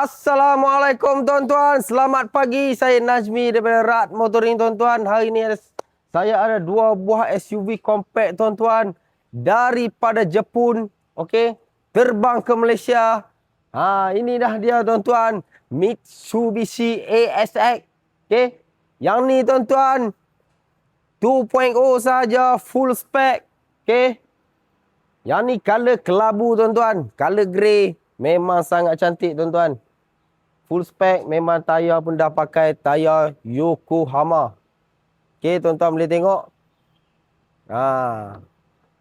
Assalamualaikum tuan-tuan. Selamat pagi. Saya Najmi daripada Rat Motoring tuan-tuan. Hari ini saya ada dua buah SUV compact tuan-tuan daripada Jepun. Okey, terbang ke Malaysia. Ini dah dia tuan-tuan. Mitsubishi ASX. Okey. Yang ni tuan-tuan 2.0 saja, full spec. Okey. Yang ni color kelabu tuan-tuan, color grey. Memang sangat cantik tuan-tuan. Full spec, memang tayar pun dah pakai tayar Yokohama. Okey, tuan-tuan boleh tengok.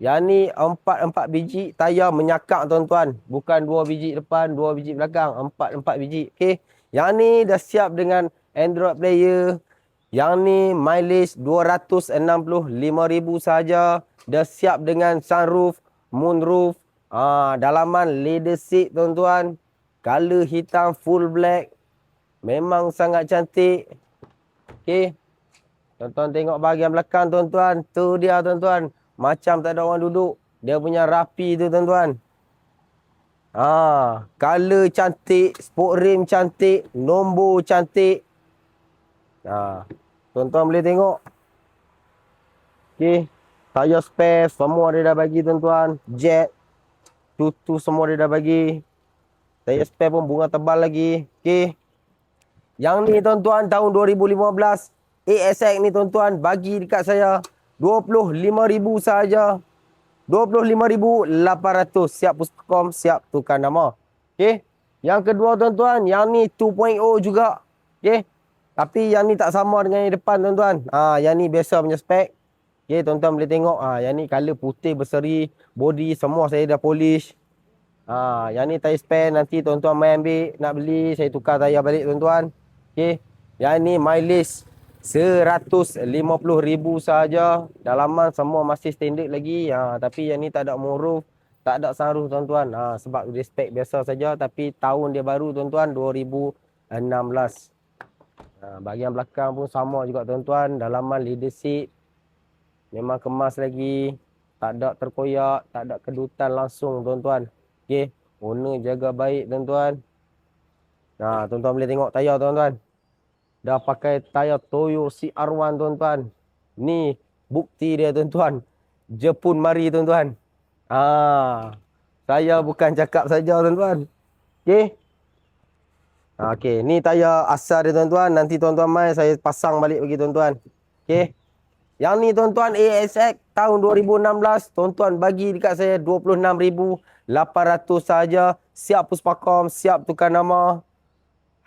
Yang ni 4 biji tayar menyakak tuan-tuan. Bukan 2 biji depan, 2 biji belakang. 4 biji. Okey. Yang ni dah siap dengan Android player. Yang ni mileage 265,000 saja. Dah siap dengan sunroof, moonroof. Dalaman leather seat tuan-tuan. Color hitam full black. Memang sangat cantik. Okey. Tuan-tuan tengok bahagian belakang tuan-tuan. Tu dia tuan-tuan. Macam tak ada orang duduk. Dia punya rapi tu tuan-tuan. Color cantik. Sport rim cantik. Nombor cantik. Tuan-tuan boleh tengok. Okey. Tayar spare semua dia dah bagi tuan-tuan. Jet. Tutu semua dia dah bagi. Tayar spare pun bunga tebal lagi. Okey. Yang ni tuan-tuan tahun 2015. ASX ni tuan-tuan bagi dekat saya 25,000 saja. 25,800. Siap Puspakom, siap tukar nama. Okey. Yang kedua tuan-tuan, yang ni 2.0 juga. Okey. Tapi yang ni tak sama dengan yang depan tuan-tuan. Yang ni biasa punya spek. Okey, tuan-tuan boleh tengok. Yang ni color putih berseri, body semua saya dah polish. Yang ni tayar spare, nanti tuan-tuan main ambil, nak beli, saya tukar tayar balik tuan-tuan. Okey. Yang ni mileage 150,000 saja. Dalaman semua masih standard lagi. Tapi yang ni tak ada moonroof, tak ada sunroof tuan-tuan. Sebab dia spek biasa saja, tapi tahun dia baru tuan-tuan 2016. Bahagian belakang pun sama juga tuan-tuan. Dalaman leather seat. Memang kemas lagi. Tak ada terkoyak, tak ada kedutan langsung tuan-tuan. Okey, owner jaga baik tuan-tuan. Tuan-tuan boleh tengok tayar tuan-tuan. Dah pakai tayar Toyo CR1 tuan-tuan. Ni bukti dia tuan-tuan. Jepun mari tuan-tuan. Saya bukan cakap saja tuan-tuan. Okey. Okey, ni tayar asal dia tuan-tuan. Nanti tuan-tuan mai saya pasang balik bagi tuan-tuan. Okey. Yang ni tuan-tuan ASX tahun 2016. Tuan-tuan bagi dekat saya 26,800 saja. Siap Puspakom, siap tukar nama.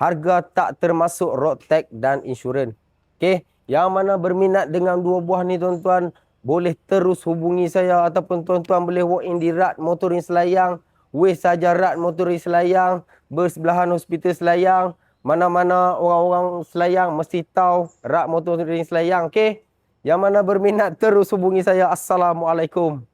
Harga tak termasuk road tax dan insurans. Okey, yang mana berminat dengan dua buah ni tuan-tuan, boleh terus hubungi saya ataupun tuan-tuan boleh walk in di Rat Motoring Selayang. Weh saja Rat Motoring Selayang, bersebelahan Hospital Selayang. Mana-mana orang-orang Selayang mesti tahu Rat Motoring Selayang. Okey, yang mana berminat terus hubungi saya. Assalamualaikum.